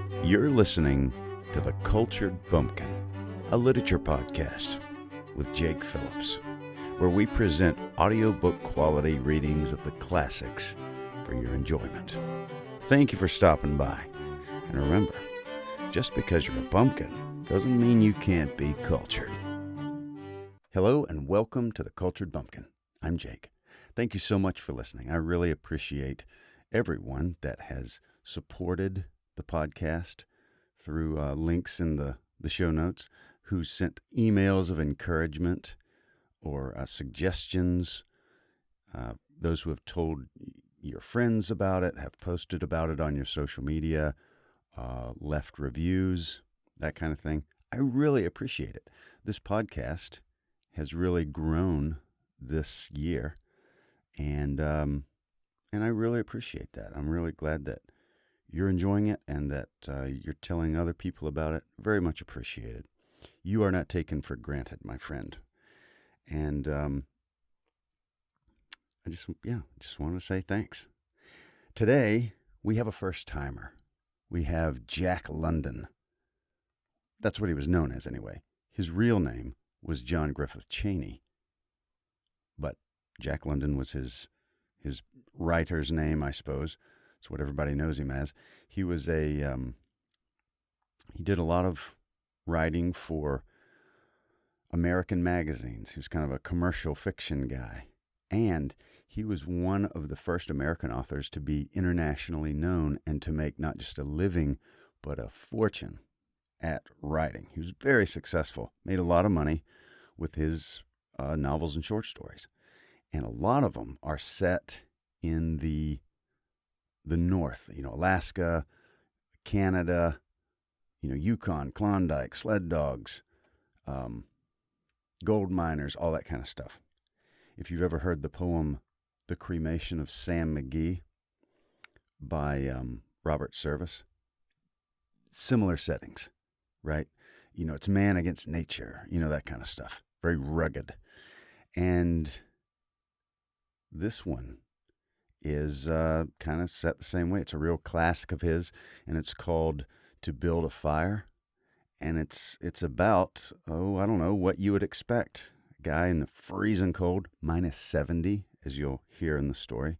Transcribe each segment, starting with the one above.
You're listening to the Cultured Bumpkin, a literature podcast with Jake Phillips, where we present audiobook quality readings of the classics for your enjoyment. Thank you for stopping by. And remember, just because you're a bumpkin doesn't mean you can't be cultured. Hello and welcome to the Cultured Bumpkin. I'm Jake. Thank you so much for listening. I really appreciate everyone that has supported the podcast through links in the show notes, who sent emails of encouragement or suggestions, those who have told your friends about it, have posted about it on your social media, left reviews, that kind of thing. I really appreciate it. This podcast has really grown this year, and I really appreciate that. I'm really glad that you're enjoying it and that you're telling other people about it. Very much appreciated. You are not taken for granted, my friend. And I just want to say thanks. Today, we have a first-timer. We have Jack London. That's what he was known as anyway. His real name was John Griffith Cheney, but Jack London was his writer's name, I suppose. It's what everybody knows him as. He was he did a lot of writing for American magazines. He was kind of a commercial fiction guy, and he was one of the first American authors to be internationally known and to make not just a living, but a fortune at writing. He was very successful, made a lot of money with his novels and short stories. And a lot of them are set in the North, Alaska, Canada, Yukon, Klondike, sled dogs, gold miners, all that kind of stuff. If you've ever heard the poem, The Cremation of Sam McGee by Robert Service, similar settings, right? It's man against nature, that kind of stuff. Very rugged. And this one is kind of set the same way. It's a real classic of his, and it's called To Build a Fire. And it's about, I don't know, what you would expect. A guy in the freezing cold, minus 70, as you'll hear in the story.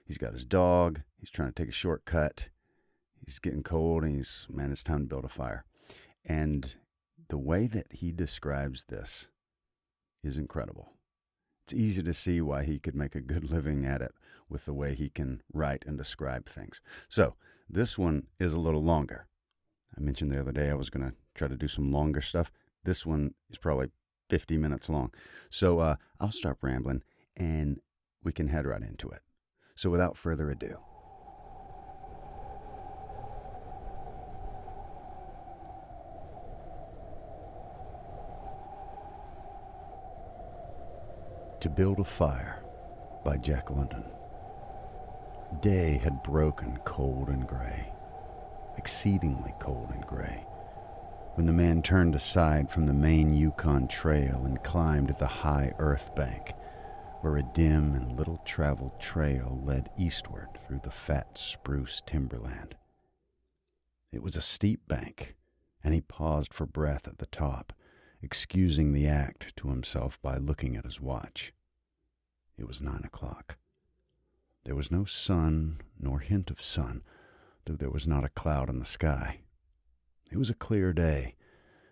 He's got his dog. He's trying to take a shortcut. He's getting cold, and it's time to build a fire. And the way that he describes this is incredible. It's easy to see why he could make a good living at it with the way he can write and describe things. So this one is a little longer. I mentioned the other day I was going to try to do some longer stuff. This one is probably 50 minutes long. So I'll stop rambling and we can head right into it. So without further ado. To Build a Fire by Jack London. Day had broken cold and gray, exceedingly cold and gray, when the man turned aside from the main Yukon Trail and climbed the high earth bank, where a dim and little-traveled trail led eastward through the fat spruce timberland. It was a steep bank, and he paused for breath at the top, excusing the act to himself by looking at his watch. It was 9 o'clock. There was no sun nor hint of sun, though there was not a cloud in the sky. It was a clear day,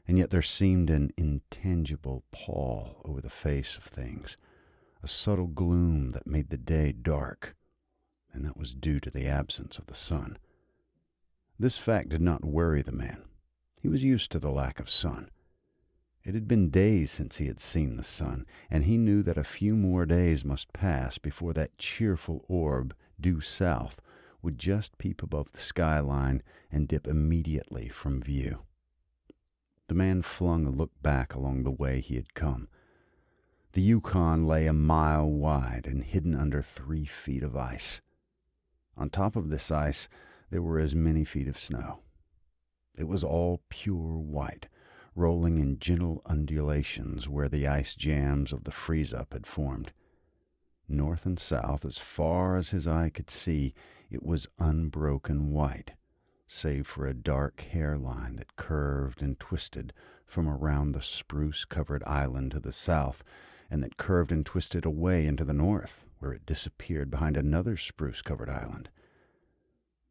and yet there seemed an intangible pall over the face of things, a subtle gloom that made the day dark, and that was due to the absence of the sun. This fact did not worry the man. He was used to the lack of sun. It had been days since he had seen the sun, and he knew that a few more days must pass before that cheerful orb, due south, would just peep above the skyline and dip immediately from view. The man flung a look back along the way he had come. The Yukon lay a mile wide and hidden under 3 feet of ice. On top of this ice, there were as many feet of snow. It was all pure white, rolling in gentle undulations where the ice jams of the freeze-up had formed. North and south, as far as his eye could see, it was unbroken white, save for a dark hairline that curved and twisted from around the spruce-covered island to the south, and that curved and twisted away into the north, where it disappeared behind another spruce-covered island.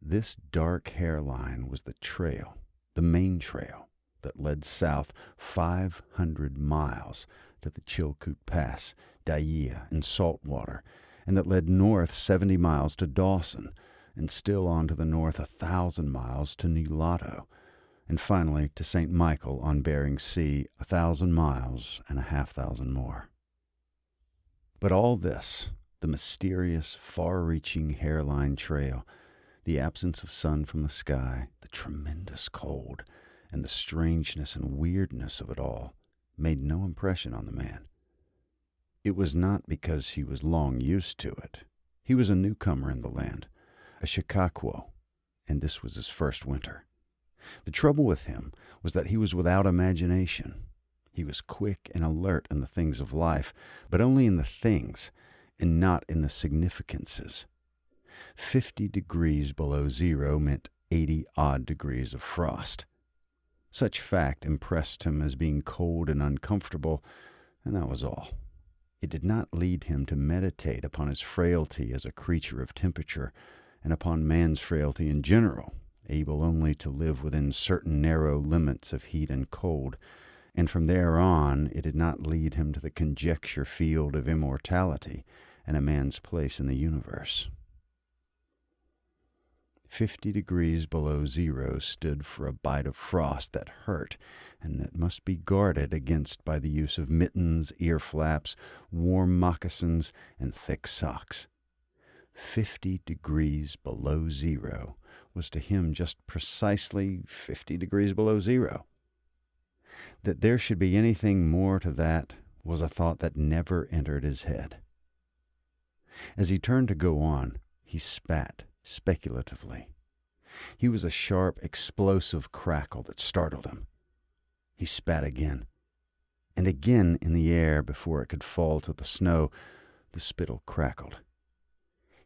This dark hairline was the trail, the main trail, that led south 500 miles to the Chilkoot Pass, Dyea, and Saltwater, and that led north 70 miles to Dawson, and still on to the north 1,000 miles to Nulato, and finally to St. Michael on Bering Sea, 1,000 miles and 500 more. But all this, the mysterious, far-reaching hairline trail, the absence of sun from the sky, the tremendous cold, and the strangeness and weirdness of it all, made no impression on the man. It was not because he was long used to it. He was a newcomer in the land, a Chicaquo, and this was his first winter. The trouble with him was that he was without imagination. He was quick and alert in the things of life, but only in the things and not in the significances. 50 degrees below zero meant 80-odd degrees of frost. Such fact impressed him as being cold and uncomfortable, and that was all. It did not lead him to meditate upon his frailty as a creature of temperature, and upon man's frailty in general, able only to live within certain narrow limits of heat and cold, and from there on it did not lead him to the conjecture field of immortality and a man's place in the universe. 50 degrees below zero stood for a bite of frost that hurt and that must be guarded against by the use of mittens, ear flaps, warm moccasins, and thick socks. 50 degrees below zero was to him just precisely 50 degrees below zero. That there should be anything more to that was a thought that never entered his head. As he turned to go on, he spat speculatively. He was a sharp, explosive crackle that startled him. He spat again, and again in the air before it could fall to the snow, the spittle crackled.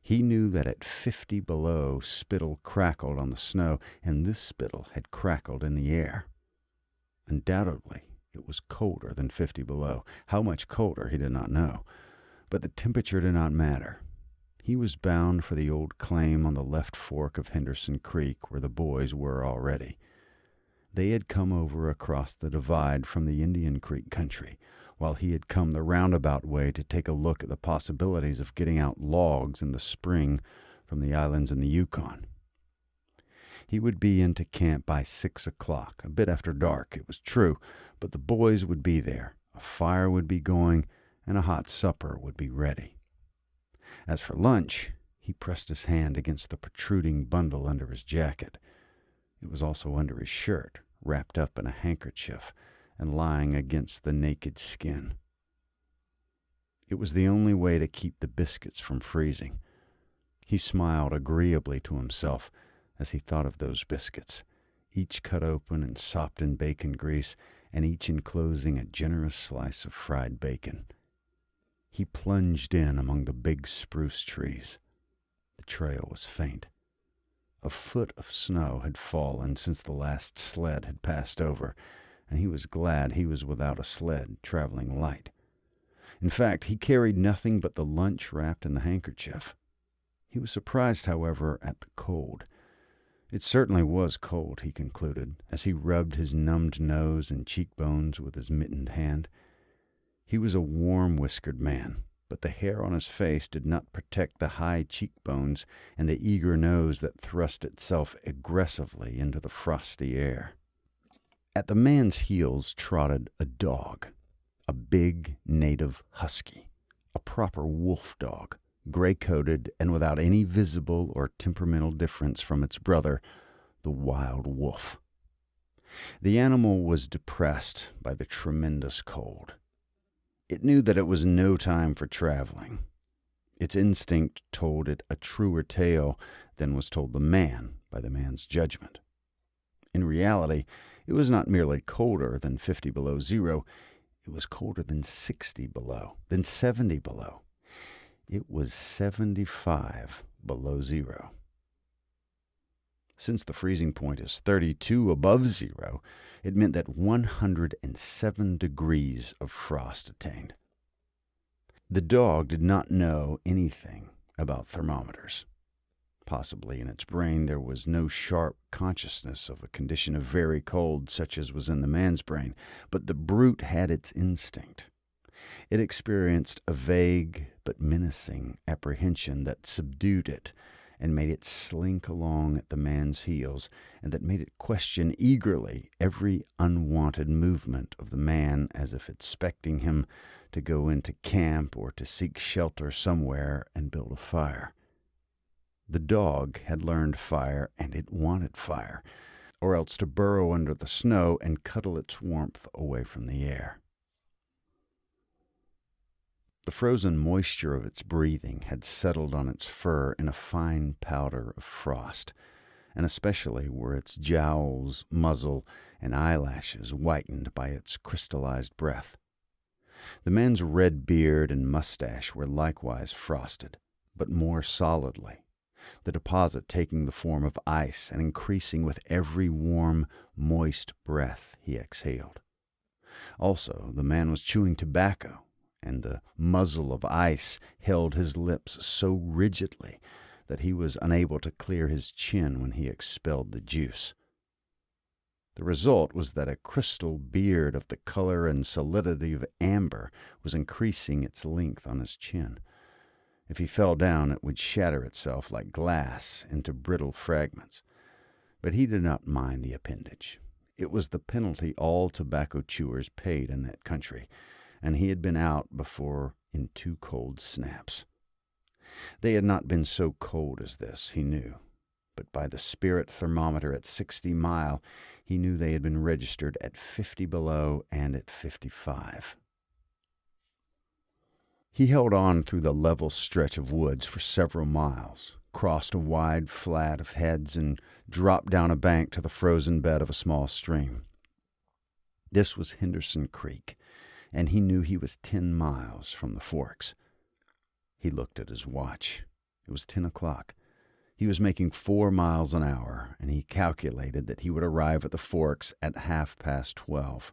He knew that at 50 below, spittle crackled on the snow, and this spittle had crackled in the air. Undoubtedly, it was colder than 50 below. How much colder, he did not know, but the temperature did not matter. He was bound for the old claim on the left fork of Henderson Creek, where the boys were already. They had come over across the divide from the Indian Creek country, while he had come the roundabout way to take a look at the possibilities of getting out logs in the spring from the islands in the Yukon. He would be into camp by 6 o'clock, a bit after dark, it was true, but the boys would be there, a fire would be going, and a hot supper would be ready. As for lunch, he pressed his hand against the protruding bundle under his jacket. It was also under his shirt, wrapped up in a handkerchief and lying against the naked skin. It was the only way to keep the biscuits from freezing. He smiled agreeably to himself as he thought of those biscuits, each cut open and sopped in bacon grease, and each enclosing a generous slice of fried bacon. He plunged in among the big spruce trees. The trail was faint. A foot of snow had fallen since the last sled had passed over, and he was glad he was without a sled, traveling light. In fact, he carried nothing but the lunch wrapped in the handkerchief. He was surprised, however, at the cold. It certainly was cold, he concluded, as he rubbed his numbed nose and cheekbones with his mittened hand. He was a warm-whiskered man, but the hair on his face did not protect the high cheekbones and the eager nose that thrust itself aggressively into the frosty air. At the man's heels trotted a dog, a big native husky, a proper wolf dog, gray-coated and without any visible or temperamental difference from its brother, the wild wolf. The animal was depressed by the tremendous cold. It knew that it was no time for traveling. Its instinct told it a truer tale than was told the man by the man's judgment. In reality, it was not merely colder than 50 below zero, it was colder than 60 below, than 70 below. It was 75 below zero. Since the freezing point is 32 above zero, it meant that 107 degrees of frost attained. The dog did not know anything about thermometers. Possibly in its brain there was no sharp consciousness of a condition of very cold such as was in the man's brain, but the brute had its instinct. It experienced a vague but menacing apprehension that subdued it and made it slink along at the man's heels, and that made it question eagerly every unwanted movement of the man as if expecting him to go into camp or to seek shelter somewhere and build a fire. The dog had learned fire, and it wanted fire, or else to burrow under the snow and cuddle its warmth away from the air. The frozen moisture of its breathing had settled on its fur in a fine powder of frost, and especially were its jowls, muzzle, and eyelashes whitened by its crystallized breath. The man's red beard and mustache were likewise frosted, but more solidly, the deposit taking the form of ice and increasing with every warm, moist breath he exhaled. Also, the man was chewing tobacco, and the muzzle of ice held his lips so rigidly that he was unable to clear his chin when he expelled the juice. The result was that a crystal beard of the color and solidity of amber was increasing its length on his chin. If he fell down, it would shatter itself like glass into brittle fragments. But he did not mind the appendage. It was the penalty all tobacco chewers paid in that country, and he had been out before in 2 cold snaps. They had not been so cold as this, he knew, but by the spirit thermometer at 60 mile, he knew they had been registered at 50 below and at 55. He held on through the level stretch of woods for several miles, crossed a wide flat of heads, and dropped down a bank to the frozen bed of a small stream. This was Henderson Creek, and he knew he was 10 miles from the forks. He looked at his watch. It was 10 o'clock. He was making 4 miles an hour, and he calculated that he would arrive at the forks at 12:30.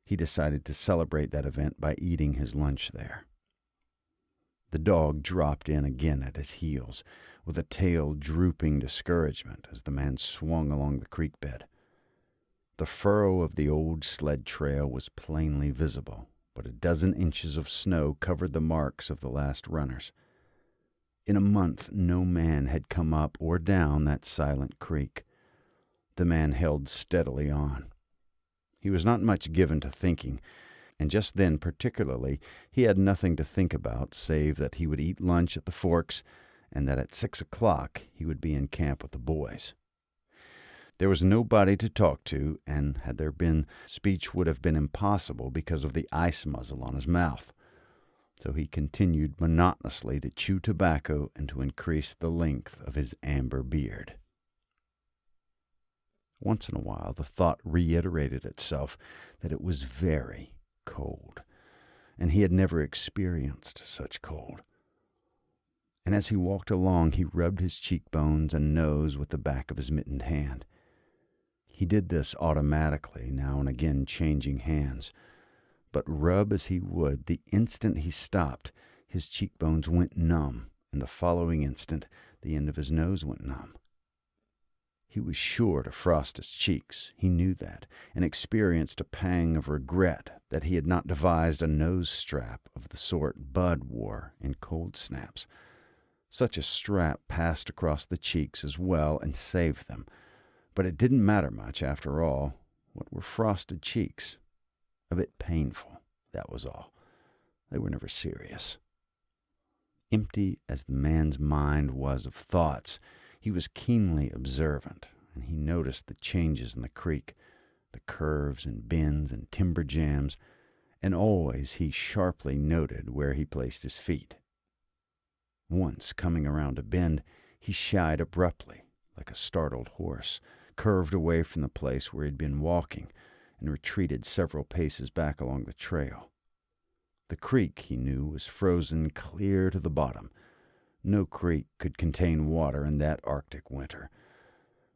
He decided to celebrate that event by eating his lunch there. The dog dropped in again at his heels, with a tail drooping discouragement as the man swung along the creek bed. The furrow of the old sled trail was plainly visible, but a dozen inches of snow covered the marks of the last runners. In a month, no man had come up or down that silent creek. The man held steadily on. He was not much given to thinking, and just then particularly he had nothing to think about save that he would eat lunch at the forks and that at 6 o'clock he would be in camp with the boys. There was nobody to talk to, and had there been, speech would have been impossible because of the ice muzzle on his mouth. So he continued monotonously to chew tobacco and to increase the length of his amber beard. Once in a while the thought reiterated itself that it was very cold, and he had never experienced such cold. And as he walked along, he rubbed his cheekbones and nose with the back of his mittened hand. He did this automatically, now and again changing hands. But rub as he would, the instant he stopped, his cheekbones went numb, and the following instant, the end of his nose went numb. He was sure to frost his cheeks, he knew that, and experienced a pang of regret that he had not devised a nose strap of the sort Bud wore in cold snaps. Such a strap passed across the cheeks as well and saved them. But it didn't matter much, after all. What were frosted cheeks? A bit painful, that was all. They were never serious. Empty as the man's mind was of thoughts, he was keenly observant, and he noticed the changes in the creek, the curves and bends and timber jams, and always he sharply noted where he placed his feet. Once, coming around a bend, he shied abruptly, like a startled horse, curved away from the place where he had been walking, and retreated several paces back along the trail. The creek, he knew, was frozen clear to the bottom. No creek could contain water in that Arctic winter.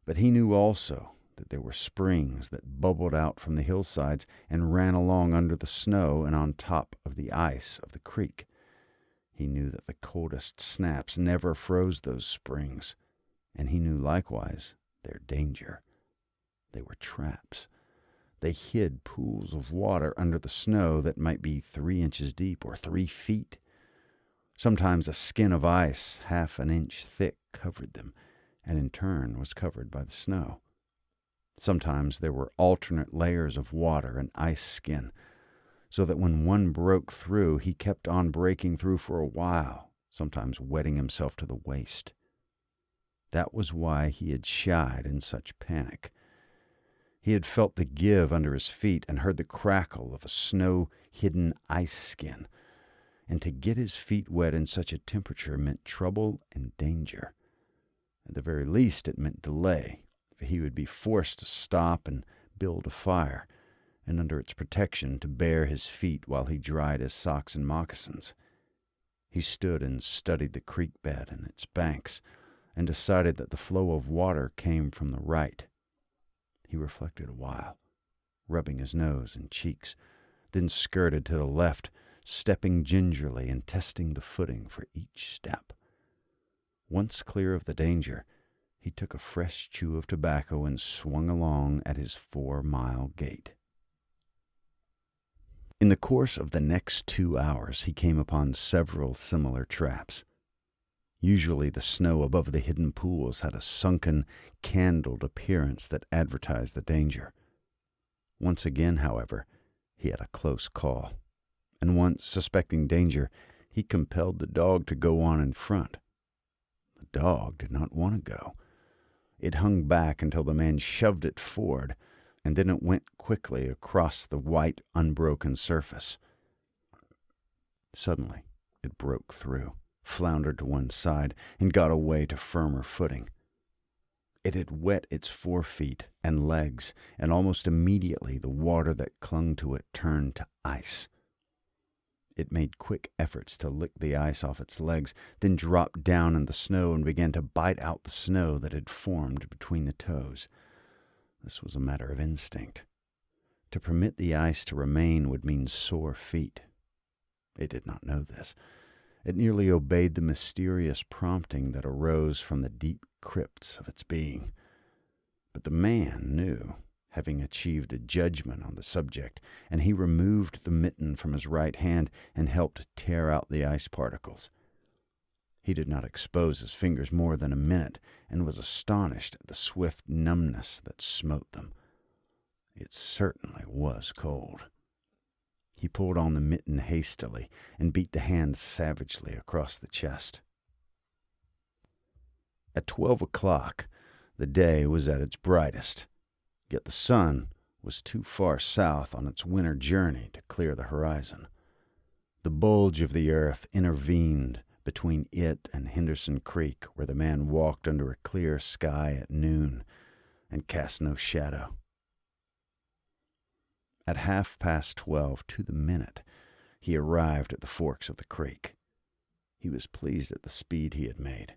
But he knew also that there were springs that bubbled out from the hillsides and ran along under the snow and on top of the ice of the creek. He knew that the coldest snaps never froze those springs, and he knew likewise their danger. They were traps. They hid pools of water under the snow that might be 3 inches deep or 3 feet. Sometimes a skin of ice half an inch thick covered them, and in turn was covered by the snow. Sometimes there were alternate layers of water and ice skin, so that when one broke through, he kept on breaking through for a while, sometimes wetting himself to the waist. That was why he had shied in such panic. He had felt the give under his feet and heard the crackle of a snow-hidden ice skin, and to get his feet wet in such a temperature meant trouble and danger. At the very least, it meant delay, for he would be forced to stop and build a fire, and under its protection to bare his feet while he dried his socks and moccasins. He stood and studied the creek bed and its banks, and decided that the flow of water came from the right. He reflected a while, rubbing his nose and cheeks, then skirted to the left, stepping gingerly and testing the footing for each step. Once clear of the danger, he took a fresh chew of tobacco and swung along at his 4-mile gait. In the course of the next 2 hours, he came upon several similar traps. Usually the snow above the hidden pools had a sunken, candled appearance that advertised the danger. Once again, however, he had a close call, and once, suspecting danger, he compelled the dog to go on in front. The dog did not want to go. It hung back until the man shoved it forward, and then it went quickly across the white, unbroken surface. Suddenly, it broke through, floundered to one side, and got away to firmer footing. It had wet its 4 feet and legs, and almost immediately the water that clung to it turned to ice. It made quick efforts to lick the ice off its legs, then dropped down in the snow and began to bite out the snow that had formed between the toes. This was a matter of instinct. To permit the ice to remain would mean sore feet. It did not know this. It nearly obeyed the mysterious prompting that arose from the deep crypts of its being. But the man knew, having achieved a judgment on the subject, and he removed the mitten from his right hand and helped tear out the ice particles. He did not expose his fingers more than a minute, and was astonished at the swift numbness that smote them. It certainly was cold. He pulled on the mitten hastily and beat the hand savagely across the chest. At 12 o'clock, the day was at its brightest, yet the sun was too far south on its winter journey to clear the horizon. The bulge of the earth intervened between it and Henderson Creek, where the man walked under a clear sky at noon and cast no shadow. At 12:30 to the minute, he arrived at the forks of the creek. He was pleased at the speed he had made.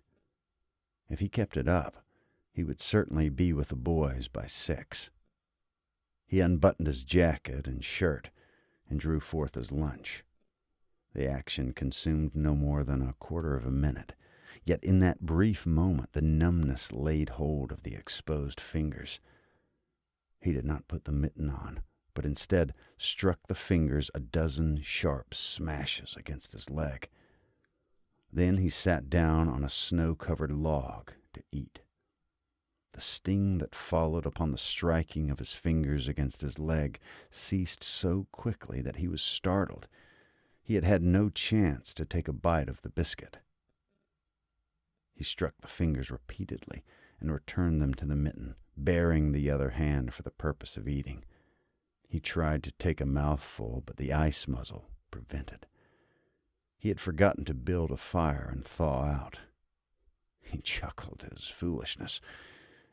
If he kept it up, he would certainly be with the boys by 6. He unbuttoned his jacket and shirt and drew forth his lunch. The action consumed no more than a quarter of a minute, yet in that brief moment the numbness laid hold of the exposed fingers. He did not put the mitten on, but instead struck the fingers a dozen sharp smashes against his leg. Then he sat down on a snow-covered log to eat. The sting that followed upon the striking of his fingers against his leg ceased so quickly that he was startled. He had had no chance to take a bite of the biscuit. He struck the fingers repeatedly and returned them to the mitten, baring the other hand for the purpose of eating. He tried to take a mouthful, but the ice muzzle prevented. He had forgotten to build a fire and thaw out. He chuckled at his foolishness,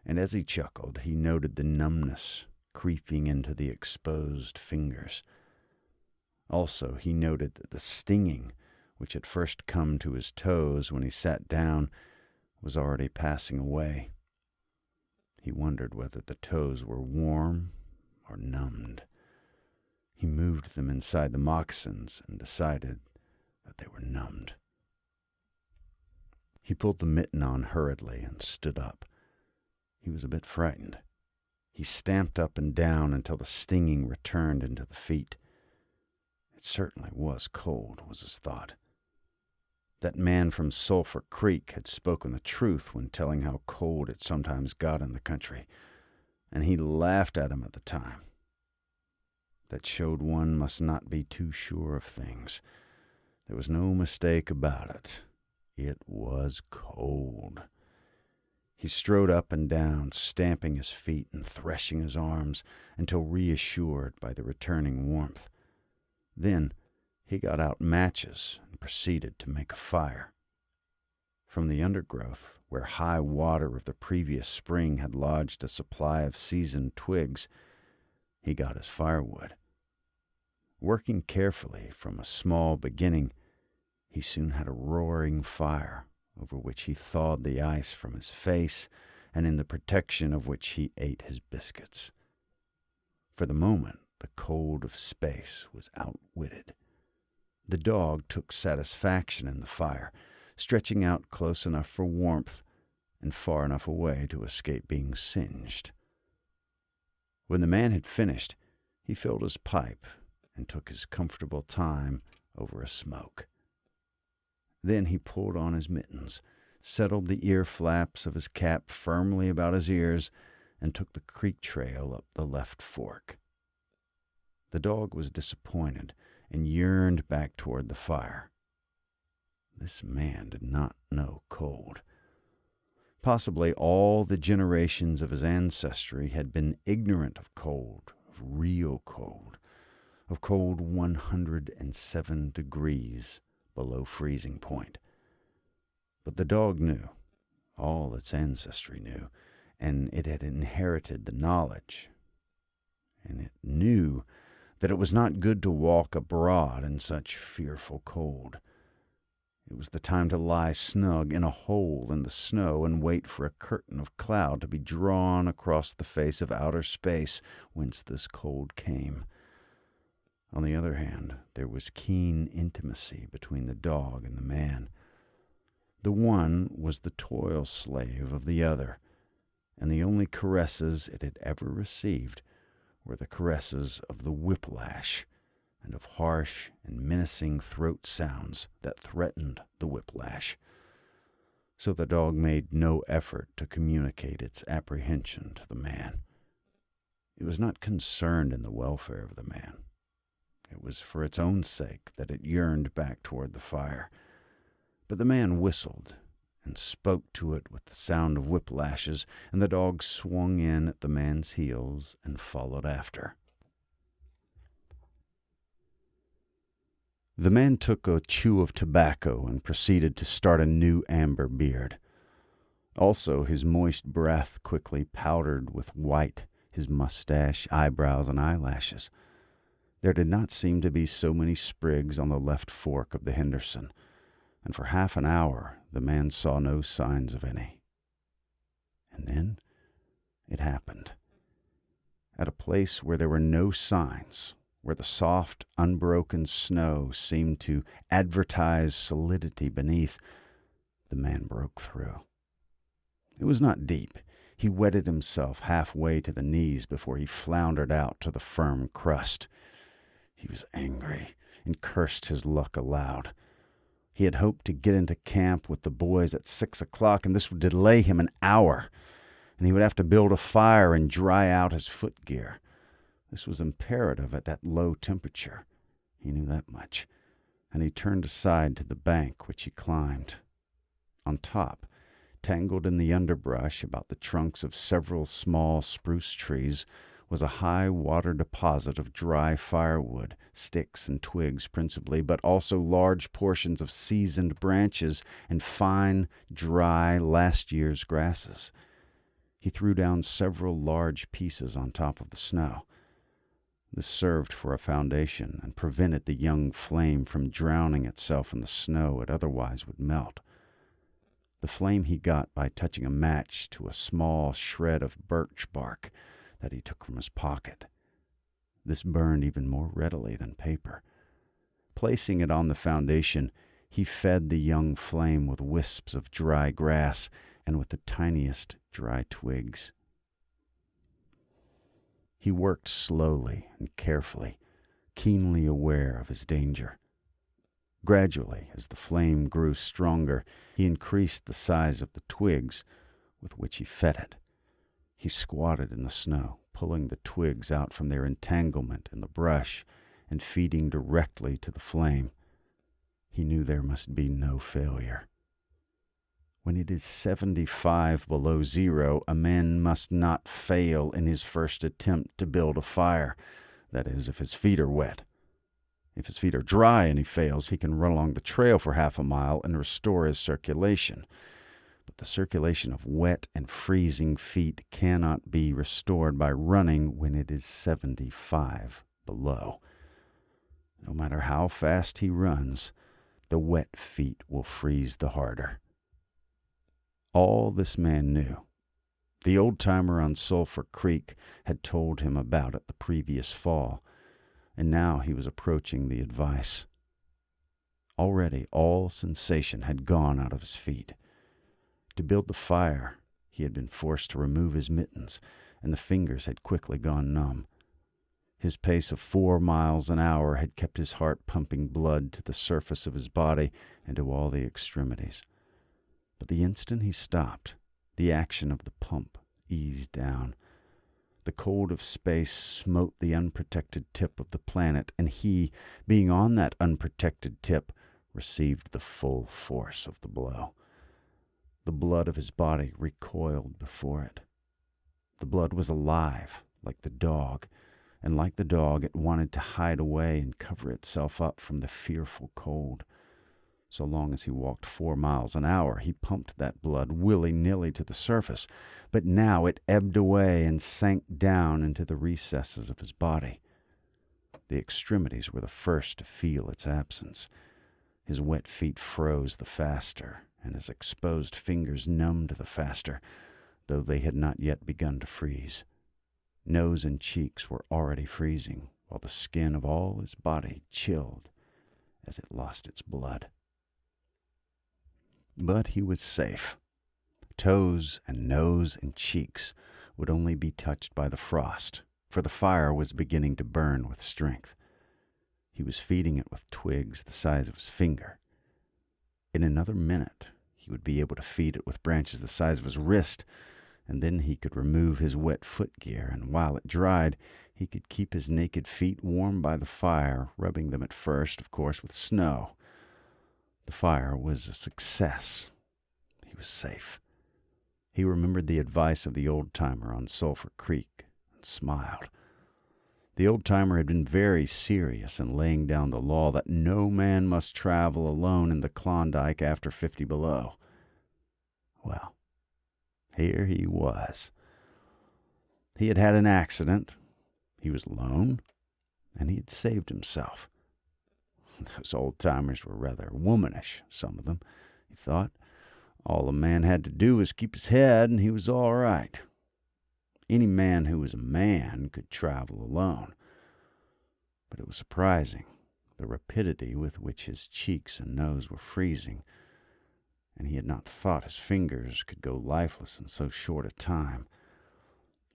and as he chuckled, he noted the numbness creeping into the exposed fingers. Also, he noted that the stinging, which had first come to his toes when he sat down, was already passing away. He wondered whether the toes were warm or numbed. He moved them inside the moccasins and decided that they were numbed. He pulled the mitten on hurriedly and stood up. He was a bit frightened. He stamped up and down until the stinging returned into the feet. It certainly was cold, was his thought. That man from Sulphur Creek had spoken the truth when telling how cold it sometimes got in the country, and he laughed at him at the time. That showed one must not be too sure of things. There was no mistake about it. It was cold. He strode up and down, stamping his feet and threshing his arms until reassured by the returning warmth. Then he got out matches and proceeded to make a fire. From the undergrowth, where high water of the previous spring had lodged a supply of seasoned twigs, he got his firewood. Working carefully from a small beginning, he soon had a roaring fire over which he thawed the ice from his face and in the protection of which he ate his biscuits. For the moment, the cold of space was outwitted. The dog took satisfaction in the fire, stretching out close enough for warmth and far enough away to escape being singed. When the man had finished, he filled his pipe and took his comfortable time over a smoke. Then he pulled on his mittens, settled the ear flaps of his cap firmly about his ears, and took the creek trail up the left fork. The dog was disappointed and yearned back toward the fire. This man did not know cold. Possibly all the generations of his ancestry had been ignorant of cold, of real cold, of cold 107 degrees below freezing point. But the dog knew, all its ancestry knew, and it had inherited the knowledge. And it knew that it was not good to walk abroad in such fearful cold. It was the time to lie snug in a hole in the snow and wait for a curtain of cloud to be drawn across the face of outer space whence this cold came. On the other hand, there was keen intimacy between the dog and the man. The one was the toil slave of the other, and the only caresses it had ever received were the caresses of the whiplash and of harsh and menacing throat sounds that threatened the whiplash. So the dog made no effort to communicate its apprehension to the man. It was not concerned in the welfare of the man. It was for its own sake that it yearned back toward the fire. But the man whistled and spoke to it with the sound of whiplashes, and the dog swung in at the man's heels and followed after. The man took a chew of tobacco and proceeded to start a new amber beard. Also, his moist breath quickly powdered with white his mustache, eyebrows, and eyelashes. There did not seem to be so many sprigs on the left fork of the Henderson, and for half an hour the man saw no signs of any. And then it happened. At a place where there were no signs, where the soft, unbroken snow seemed to advertise solidity beneath, the man broke through. It was not deep. He wetted himself halfway to the knees before he floundered out to the firm crust. He was angry and cursed his luck aloud. He had hoped to get into camp with the boys at 6 o'clock, and this would delay him an hour, and he would have to build a fire and dry out his footgear. This was imperative at that low temperature. He knew that much, and he turned aside to the bank, which he climbed. On top, tangled in the underbrush about the trunks of several small spruce trees, was a high water deposit of dry firewood, sticks and twigs principally, but also large portions of seasoned branches and fine, dry, last year's grasses. He threw down several large pieces on top of the snow. This served for a foundation and prevented the young flame from drowning itself in the snow it otherwise would melt. The flame he got by touching a match to a small shred of birch bark that he took from his pocket. This burned even more readily than paper. Placing it on the foundation, he fed the young flame with wisps of dry grass and with the tiniest dry twigs. He worked slowly and carefully, keenly aware of his danger. Gradually, as the flame grew stronger, he increased the size of the twigs with which he fed it. He squatted in the snow, pulling the twigs out from their entanglement in the brush and feeding directly to the flame. He knew there must be no failure. When it is 75 below zero, a man must not fail in his first attempt to build a fire. That is, if his feet are wet. If his feet are dry and he fails, he can run along the trail for half a mile and restore his circulation. But the circulation of wet and freezing feet cannot be restored by running when it is 75 below. No matter how fast he runs, the wet feet will freeze the harder. All this man knew. The old-timer on Sulphur Creek had told him about it the previous fall, and now he was approaching the advice. Already all sensation had gone out of his feet. To build the fire, he had been forced to remove his mittens, and the fingers had quickly gone numb. His pace of 4 miles an hour had kept his heart pumping blood to the surface of his body and to all the extremities. But the instant he stopped, the action of the pump eased down. The cold of space smote the unprotected tip of the planet, and he, being on that unprotected tip, received the full force of the blow. The blood of his body recoiled before it. The blood was alive, like the dog, and like the dog, it wanted to hide away and cover itself up from the fearful cold. So long as he walked 4 miles an hour, he pumped that blood willy-nilly to the surface, but now it ebbed away and sank down into the recesses of his body. The extremities were the first to feel its absence. His wet feet froze the faster, and his exposed fingers numbed the faster, though they had not yet begun to freeze. Nose and cheeks were already freezing, while the skin of all his body chilled as it lost its blood. But he was safe. Toes and nose and cheeks would only be touched by the frost, for the fire was beginning to burn with strength. He was feeding it with twigs the size of his finger. In another minute, he would be able to feed it with branches the size of his wrist, and then he could remove his wet footgear, and while it dried, he could keep his naked feet warm by the fire, rubbing them at first, of course, with snow. The fire was a success. He was safe. He remembered the advice of the old-timer on Sulphur Creek and smiled. The old-timer had been very serious in laying down the law that no man must travel alone in the Klondike after 50 below. Well, here he was. He had had an accident. He was alone, and he had saved himself. Those old-timers were rather womanish, some of them, he thought. All a man had to do was keep his head, and he was all right. Any man who was a man could travel alone. But it was surprising, the rapidity with which his cheeks and nose were freezing, and he had not thought his fingers could go lifeless in so short a time.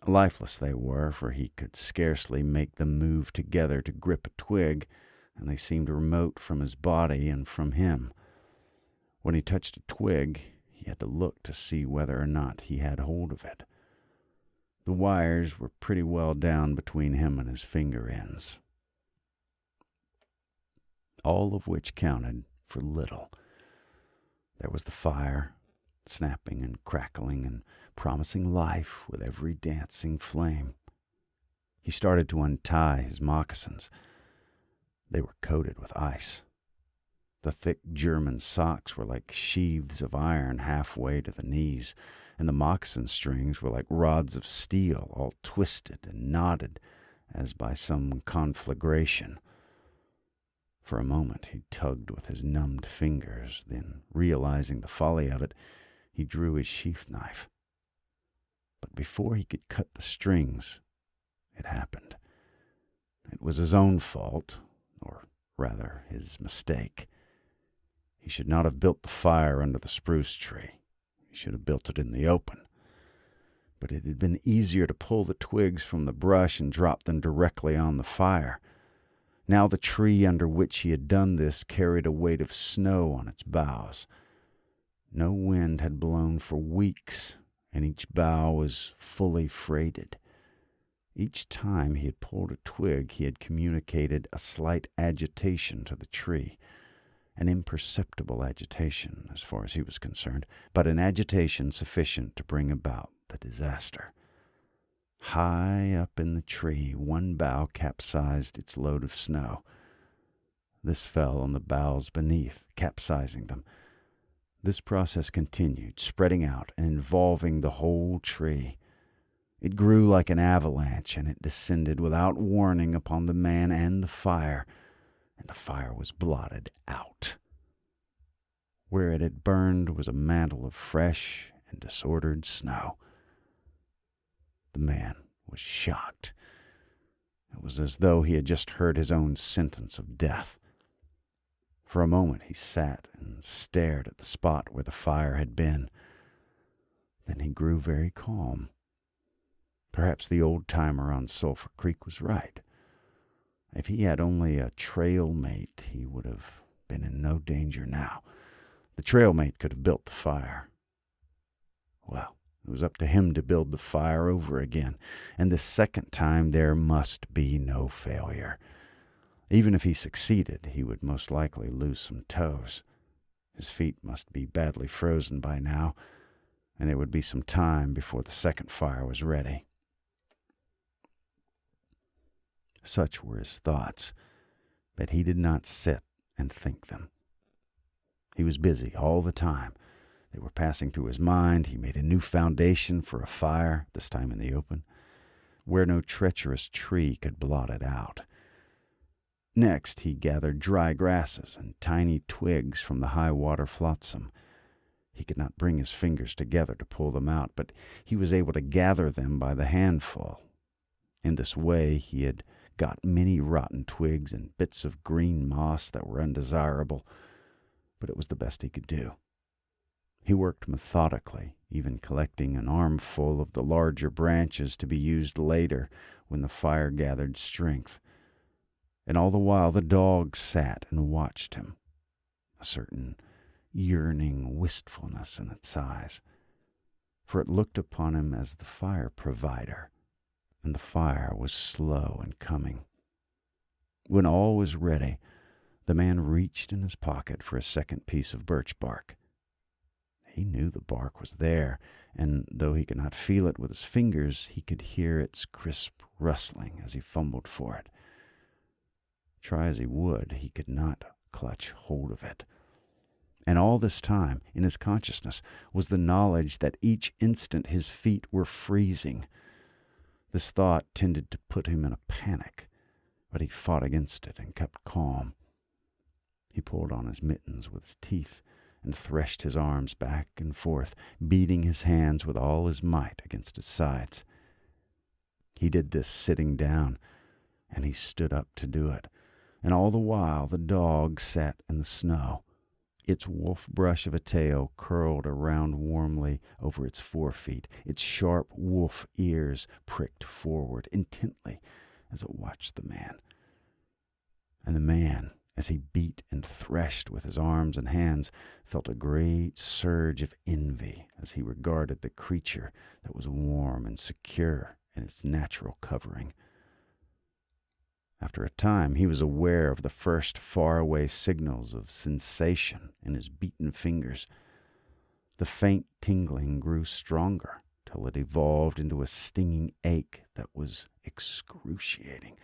Lifeless they were, for he could scarcely make them move together to grip a twig, and they seemed remote from his body and from him. When he touched a twig, he had to look to see whether or not he had hold of it. The wires were pretty well down between him and his finger ends. All of which counted for little. There was the fire, snapping and crackling and promising life with every dancing flame. He started to untie his moccasins. They were coated with ice. The thick German socks were like sheaths of iron halfway to the knees, and the moccasin strings were like rods of steel, all twisted and knotted as by some conflagration. For a moment he tugged with his numbed fingers, then, realizing the folly of it, he drew his sheath knife. But before he could cut the strings, it happened. It was his own fault, or rather his mistake. He should not have built the fire under the spruce tree. He should have built it in the open. But it had been easier to pull the twigs from the brush and drop them directly on the fire. Now the tree under which he had done this carried a weight of snow on its boughs. No wind had blown for weeks, and each bough was fully freighted. Each time he had pulled a twig, he had communicated a slight agitation to the tree, an imperceptible agitation as far as he was concerned, but an agitation sufficient to bring about the disaster. High up in the tree, one bough capsized its load of snow. This fell on the boughs beneath, capsizing them. This process continued, spreading out and involving the whole tree. It grew like an avalanche, and it descended without warning upon the man and the fire was blotted out. Where it had burned was a mantle of fresh and disordered snow. The man was shocked. It was as though he had just heard his own sentence of death. For a moment he sat and stared at the spot where the fire had been. Then he grew very calm. Perhaps the old-timer on Sulphur Creek was right. If he had only a trail mate, he would have been in no danger now. The trail mate could have built the fire. Well, it was up to him to build the fire over again, and this second time there must be no failure. Even if he succeeded, he would most likely lose some toes. His feet must be badly frozen by now, and there would be some time before the second fire was ready. Such were his thoughts, but he did not sit and think them. He was busy all the time. They were passing through his mind. He made a new foundation for a fire, this time in the open, where no treacherous tree could blot it out. Next, he gathered dry grasses and tiny twigs from the high-water flotsam. He could not bring his fingers together to pull them out, but he was able to gather them by the handful. In this way, he had got many rotten twigs and bits of green moss that were undesirable, but it was the best he could do. He worked methodically, even collecting an armful of the larger branches to be used later when the fire gathered strength. And all the while the dog sat and watched him, a certain yearning wistfulness in its eyes, for it looked upon him as the fire provider, and the fire was slow in coming. When all was ready, the man reached in his pocket for a second piece of birch bark. He knew the bark was there, and though he could not feel it with his fingers, he could hear its crisp rustling as he fumbled for it. Try as he would, he could not clutch hold of it. And all this time, in his consciousness, was the knowledge that each instant his feet were freezing. This thought tended to put him in a panic, but he fought against it and kept calm. He pulled on his mittens with his teeth and threshed his arms back and forth, beating his hands with all his might against his sides. He did this sitting down, and he stood up to do it. And all the while the dog sat in the snow. Its wolf brush of a tail curled around warmly over its forefeet. Its sharp wolf ears pricked forward intently as it watched the man. And the man, as he beat and threshed with his arms and hands, felt a great surge of envy as he regarded the creature that was warm and secure in its natural covering. After a time, he was aware of the first faraway signals of sensation in his beaten fingers. The faint tingling grew stronger till it evolved into a stinging ache that was excruciating,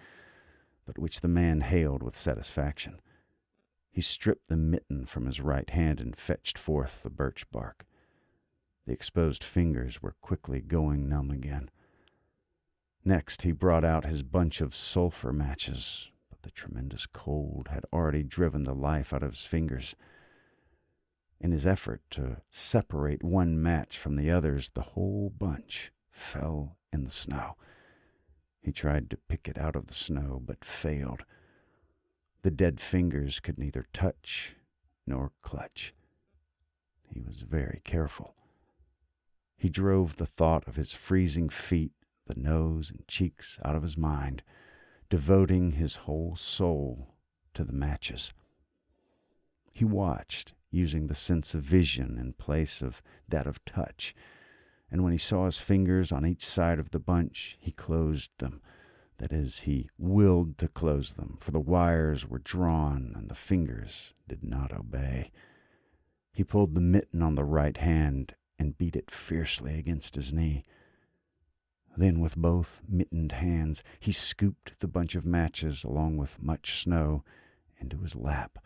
but which the man hailed with satisfaction. He stripped the mitten from his right hand and fetched forth the birch bark. The exposed fingers were quickly going numb again. Next, he brought out his bunch of sulphur matches, but the tremendous cold had already driven the life out of his fingers. In his effort to separate one match from the others, the whole bunch fell in the snow. He tried to pick it out of the snow, but failed. The dead fingers could neither touch nor clutch. He was very careful. He drove the thought of his freezing feet, the nose and cheeks out of his mind, devoting his whole soul to the matches. He watched, using the sense of vision in place of that of touch, and when he saw his fingers on each side of the bunch, he closed them. That is, he willed to close them, for the wires were drawn and the fingers did not obey. He pulled the mitten on the right hand and beat it fiercely against his knee. Then, with both mittened hands, he scooped the bunch of matches, along with much snow, into his lap.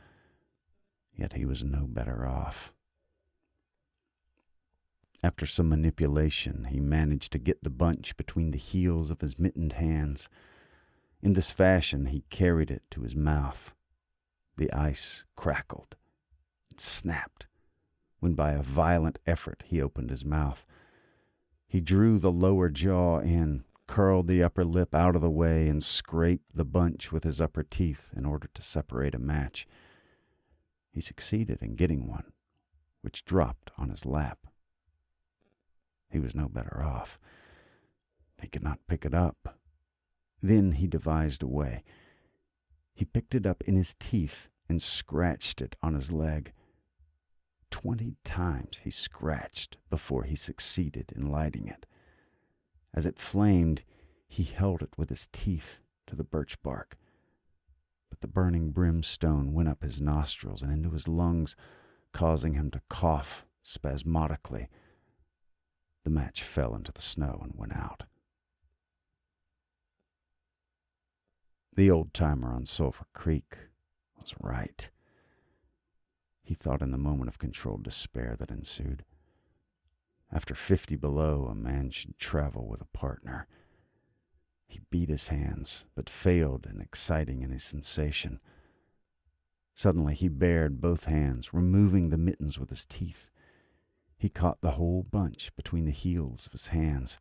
Yet he was no better off. After some manipulation, he managed to get the bunch between the heels of his mittened hands. In this fashion, he carried it to his mouth. The ice crackled and snapped when by a violent effort he opened his mouth. He drew the lower jaw in, curled the upper lip out of the way, and scraped the bunch with his upper teeth in order to separate a match. He succeeded in getting one, which dropped on his lap. He was no better off. He could not pick it up. Then he devised a way. He picked it up in his teeth and scratched it on his leg. 20 times he scratched before he succeeded in lighting it. As it flamed, he held it with his teeth to the birch bark. But the burning brimstone went up his nostrils and into his lungs, causing him to cough spasmodically. The match fell into the snow and went out. The old-timer on Sulphur Creek was right. He thought in the moment of controlled despair that ensued. After 50 below, a man should travel with a partner. He beat his hands, but failed in exciting any sensation. Suddenly he bared both hands, removing the mittens with his teeth. He caught the whole bunch between the heels of his hands.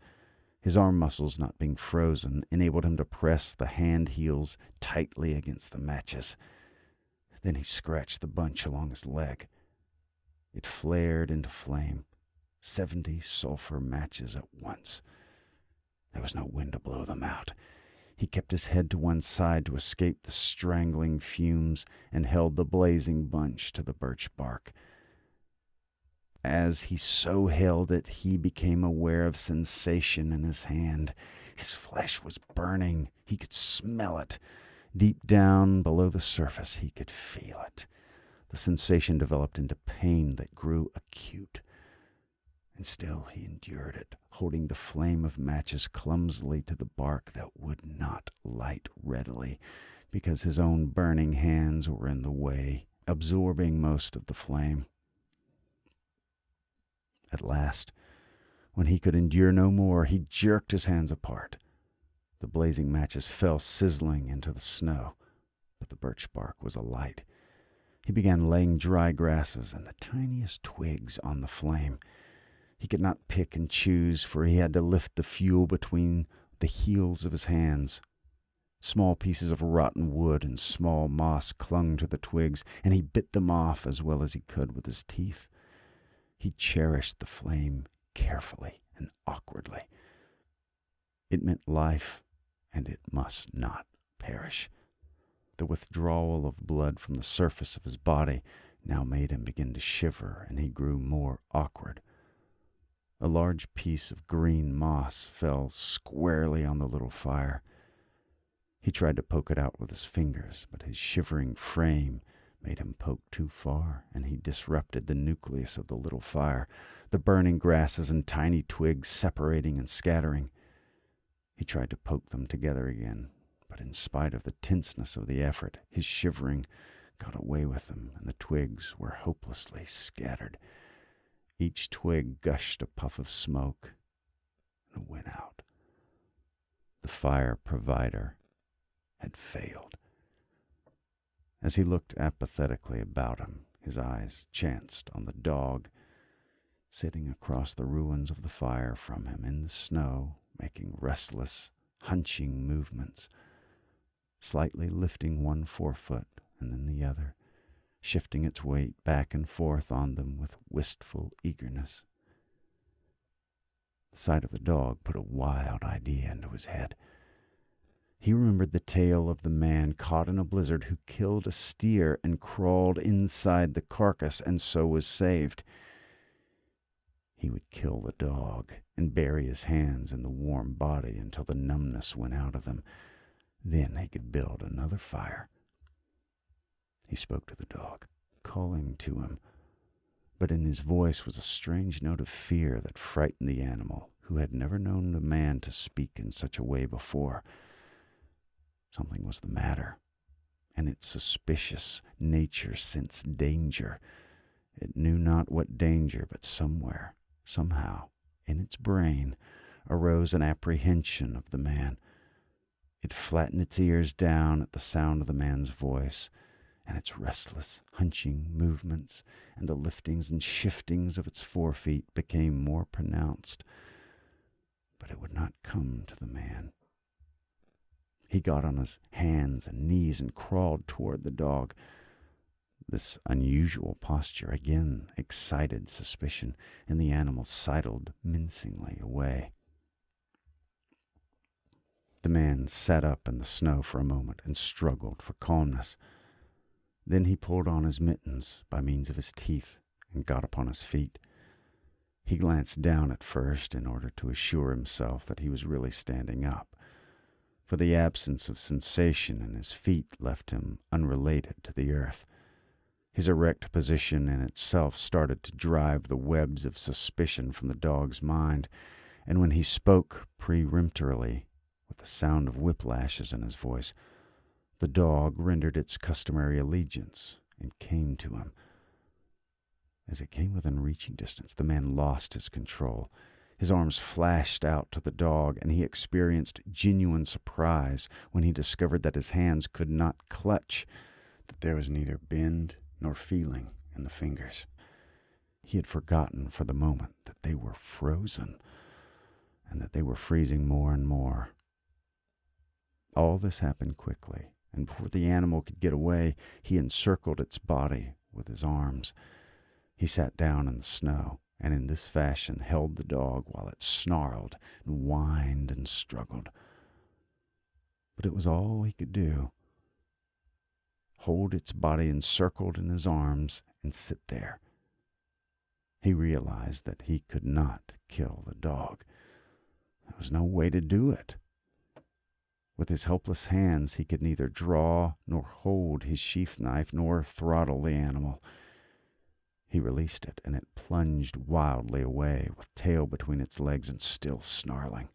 His arm muscles, not being frozen, enabled him to press the hand heels tightly against the matches. Then he scratched the bunch along his leg. It flared into flame, 70 sulfur matches at once. There was no wind to blow them out. He kept his head to one side to escape the strangling fumes and held the blazing bunch to the birch bark. As he so held it, he became aware of sensation in his hand. His flesh was burning. He could smell it. Deep down below the surface, he could feel it. The sensation developed into pain that grew acute. And still he endured it, holding the flame of matches clumsily to the bark that would not light readily, because his own burning hands were in the way, absorbing most of the flame. At last, when he could endure no more, he jerked his hands apart. The blazing matches fell sizzling into the snow, but the birch bark was alight. He began laying dry grasses and the tiniest twigs on the flame. He could not pick and choose, for he had to lift the fuel between the heels of his hands. Small pieces of rotten wood and small moss clung to the twigs, and he bit them off as well as he could with his teeth. He cherished the flame carefully and awkwardly. It meant life, and it must not perish. The withdrawal of blood from the surface of his body now made him begin to shiver, and he grew more awkward. A large piece of green moss fell squarely on the little fire. He tried to poke it out with his fingers, but his shivering frame made him poke too far, and he disrupted the nucleus of the little fire, the burning grasses and tiny twigs separating and scattering. He tried to poke them together again, but in spite of the tenseness of the effort, his shivering got away with him, and the twigs were hopelessly scattered. Each twig gushed a puff of smoke and went out. The fire provider had failed. As he looked apathetically about him, his eyes chanced on the dog, sitting across the ruins of the fire from him in the snow, making restless, hunching movements, slightly lifting one forefoot and then the other, shifting its weight back and forth on them with wistful eagerness. The sight of the dog put a wild idea into his head. He remembered the tale of the man caught in a blizzard who killed a steer and crawled inside the carcass and so was saved. He would kill the dog and bury his hands in the warm body until the numbness went out of them. Then he could build another fire. He spoke to the dog, calling to him, but in his voice was a strange note of fear that frightened the animal, who had never known a man to speak in such a way before. Something was the matter, and its suspicious nature sensed danger. It knew not what danger, but somewhere, somehow, in its brain, arose an apprehension of the man. It flattened its ears down at the sound of the man's voice, and its restless, hunching movements and the liftings and shiftings of its forefeet became more pronounced. But it would not come to the man. He got on his hands and knees and crawled toward the dog. This unusual posture again excited suspicion, and the animal sidled mincingly away. The man sat up in the snow for a moment and struggled for calmness. Then he pulled on his mittens by means of his teeth and got upon his feet. He glanced down at first in order to assure himself that he was really standing up, for the absence of sensation in his feet left him unrelated to the earth. His erect position in itself started to drive the webs of suspicion from the dog's mind, and when he spoke peremptorily, with the sound of whiplashes in his voice, the dog rendered its customary allegiance and came to him. As it came within reaching distance, the man lost his control. His arms flashed out to the dog, and he experienced genuine surprise when he discovered that his hands could not clutch, that there was neither bend nor feeling in the fingers. He had forgotten for the moment that they were frozen, and that they were freezing more and more. All this happened quickly, and before the animal could get away, he encircled its body with his arms. He sat down in the snow, and in this fashion held the dog while it snarled and whined and struggled. But it was all he could do. Hold its body encircled in his arms and sit there. He realized that he could not kill the dog. There was no way to do it. With his helpless hands, he could neither draw nor hold his sheath knife nor throttle the animal. He released it, and it plunged wildly away, with tail between its legs and still snarling.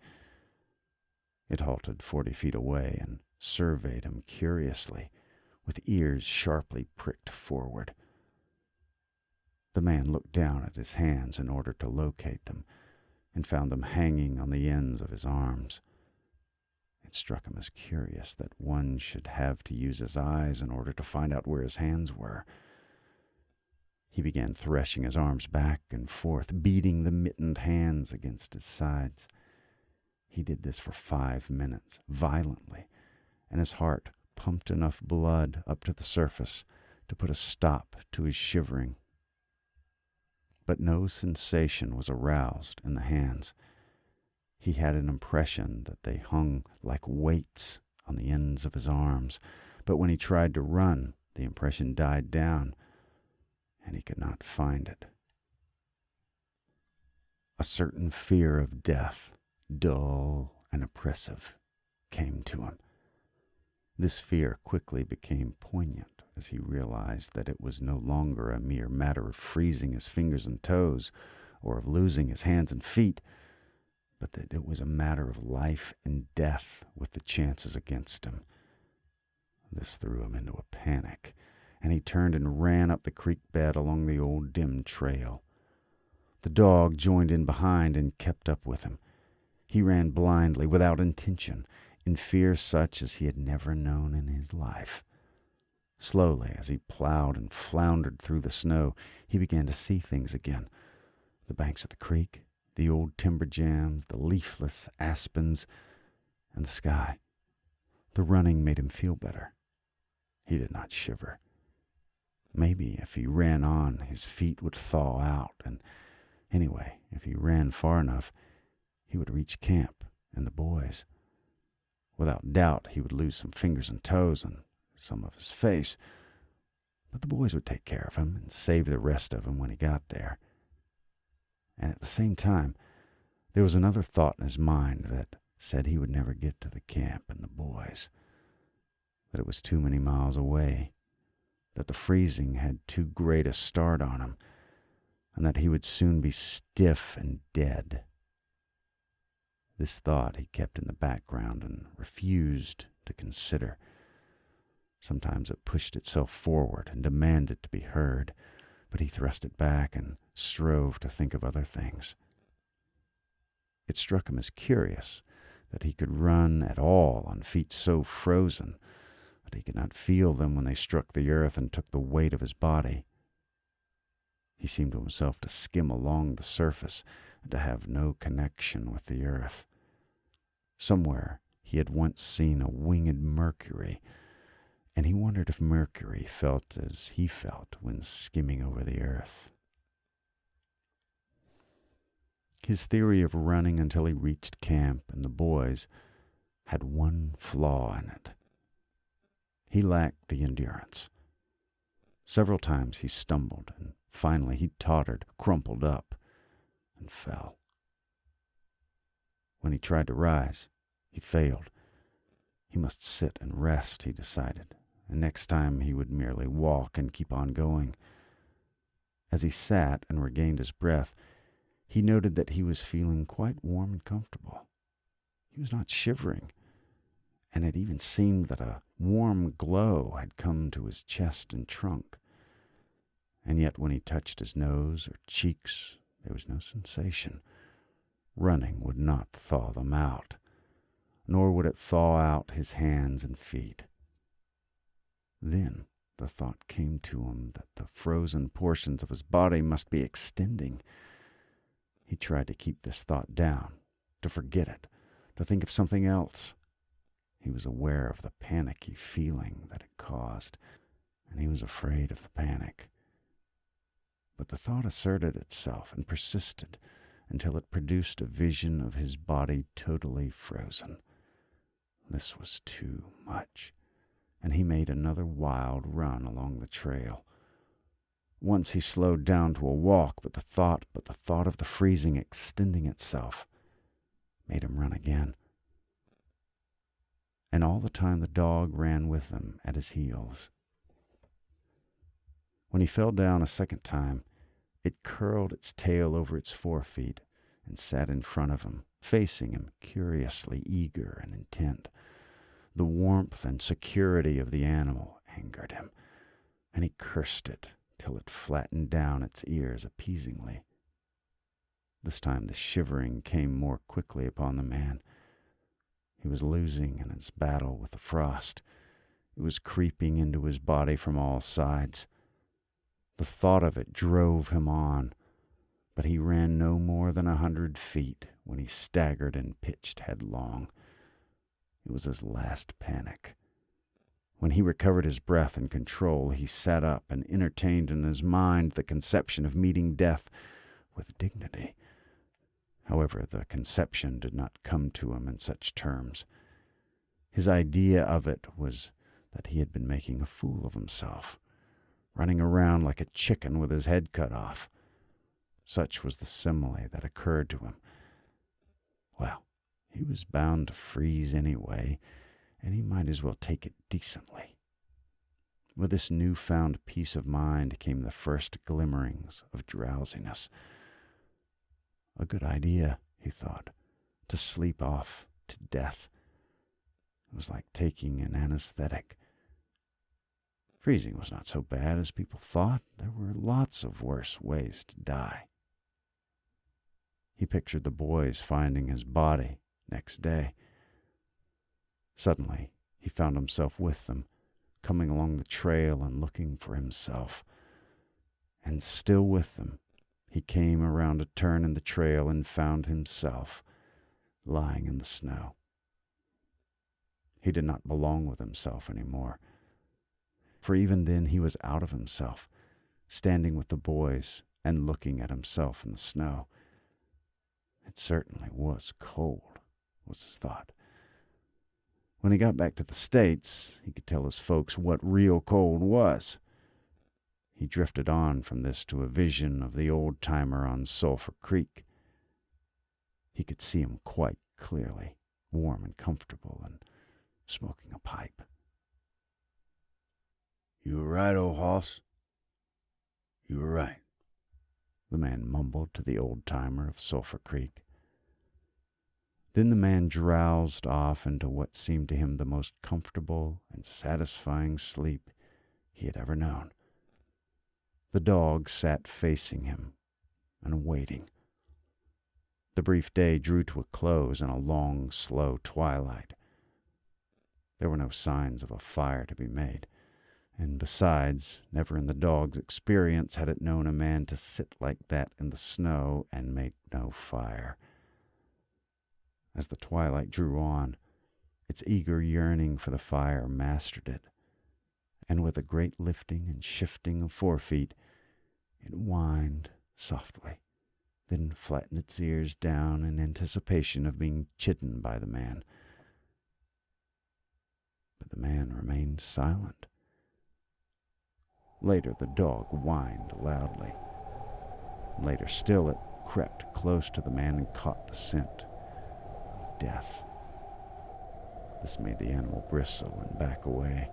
It halted 40 feet away and surveyed him curiously, with ears sharply pricked forward. The man looked down at his hands in order to locate them, and found them hanging on the ends of his arms. It struck him as curious that one should have to use his eyes in order to find out where his hands were. He began threshing his arms back and forth, beating the mittened hands against his sides. He did this for 5 minutes, violently, and his heart pumped enough blood up to the surface to put a stop to his shivering. But no sensation was aroused in the hands. He had an impression that they hung like weights on the ends of his arms, but when he tried to run, the impression died down, and he could not find it. A certain fear of death, dull and oppressive, came to him. This fear quickly became poignant as he realized that it was no longer a mere matter of freezing his fingers and toes, or of losing his hands and feet, but that it was a matter of life and death with the chances against him. This threw him into a panic, and he turned and ran up the creek bed along the old dim trail. The dog joined in behind and kept up with him. He ran blindly, without intention, in fear such as he had never known in his life. Slowly, as he plowed and floundered through the snow, he began to see things again. The banks of the creek, the old timber jams, the leafless aspens, and the sky. The running made him feel better. He did not shiver. Maybe if he ran on, his feet would thaw out, and anyway, if he ran far enough, he would reach camp and the boys. Without doubt, he would lose some fingers and toes and some of his face, but the boys would take care of him and save the rest of him when he got there. And at the same time, there was another thought in his mind that said he would never get to the camp and the boys, that it was too many miles away, that the freezing had too great a start on him, and that he would soon be stiff and dead. This thought he kept in the background and refused to consider. Sometimes it pushed itself forward and demanded to be heard, but he thrust it back and strove to think of other things. It struck him as curious that he could run at all on feet so frozen that he could not feel them when they struck the earth and took the weight of his body. He seemed to himself to skim along the surface and to have no connection with the earth. Somewhere he had once seen a winged Mercury, and he wondered if Mercury felt as he felt when skimming over the earth. His theory of running until he reached camp and the boys had one flaw in it. He lacked the endurance. Several times he stumbled, and finally he tottered, crumpled up, and fell. When he tried to rise, he failed. He must sit and rest, he decided, and next time he would merely walk and keep on going. As he sat and regained his breath, he noted that he was feeling quite warm and comfortable. He was not shivering, and it even seemed that a warm glow had come to his chest and trunk. And yet when he touched his nose or cheeks, there was no sensation. Running would not thaw them out, nor would it thaw out his hands and feet. Then the thought came to him that the frozen portions of his body must be extending. He tried to keep this thought down, to forget it, to think of something else. He was aware of the panicky feeling that it caused, and he was afraid of the panic. But the thought asserted itself and persisted until it produced a vision of his body totally frozen. This was too much, and he made another wild run along the trail. Once he slowed down to a walk, but the thought of the freezing extending itself made him run again. And all the time the dog ran with him at his heels. When he fell down a second time, it curled its tail over its forefeet and sat in front of him, facing him, curiously eager and intent. The warmth and security of the animal angered him, and he cursed it till it flattened down its ears appeasingly. This time the shivering came more quickly upon the man. He was losing in his battle with the frost. It was creeping into his body from all sides. The thought of it drove him on, but he ran no more than 100 feet when he staggered and pitched headlong. It was his last panic. When he recovered his breath and control, he sat up and entertained in his mind the conception of meeting death with dignity. However, the conception did not come to him in such terms. His idea of it was that he had been making a fool of himself, running around like a chicken with his head cut off. Such was the simile that occurred to him. Well, he was bound to freeze anyway, and he might as well take it decently. With this newfound peace of mind came the first glimmerings of drowsiness. A good idea, he thought, to sleep off to death. It was like taking an anesthetic. Freezing was not so bad as people thought. There were lots of worse ways to die. He pictured the boys finding his body next day. Suddenly, he found himself with them, coming along the trail and looking for himself. And still with them, he came around a turn in the trail and found himself lying in the snow. He did not belong with himself anymore, for even then he was out of himself, standing with the boys and looking at himself in the snow. It certainly was cold, was his thought. When he got back to the States, he could tell his folks what real cold was. He drifted on from this to a vision of the old-timer on Sulphur Creek. He could see him quite clearly, warm and comfortable, and smoking a pipe. "You were right, old hoss. You were right," the man mumbled to the old-timer of Sulphur Creek. Then the man drowsed off into what seemed to him the most comfortable and satisfying sleep he had ever known. The dog sat facing him and waiting. The brief day drew to a close in a long, slow twilight. There were no signs of a fire to be made, and besides, never in the dog's experience had it known a man to sit like that in the snow and make no fire. As the twilight drew on, its eager yearning for the fire mastered it, and with a great lifting and shifting of forefeet, it whined softly, then flattened its ears down in anticipation of being chidden by the man. But the man remained silent. Later, the dog whined loudly. Later still, it crept close to the man and caught the scent. Death. This made the animal bristle and back away.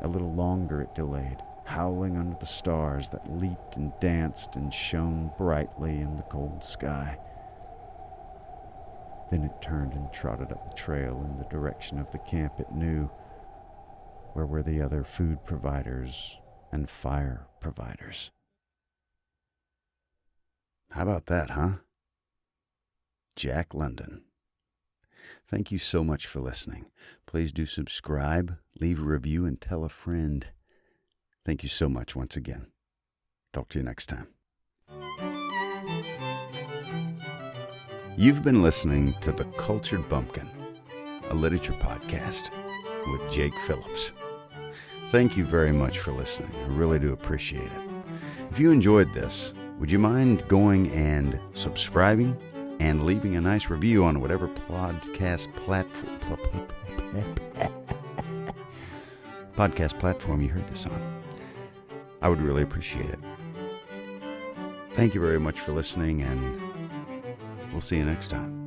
A little longer it delayed, howling under the stars that leaped and danced and shone brightly in the cold sky. Then it turned and trotted up the trail in the direction of the camp it knew, where were the other food providers and fire providers. How about that, huh? Jack London. Thank you so much for listening. Please do subscribe, leave a review, and tell a friend. Thank you so much once again. Talk to you next time. You've been listening to The Cultured Bumpkin, a literature podcast with Jake Phillips. Thank you very much for listening. I really do appreciate it. If you enjoyed this, would you mind going and subscribing and leaving a nice review on whatever podcast platform you heard this on? I would really appreciate it. Thank you very much for listening, and we'll see you next time.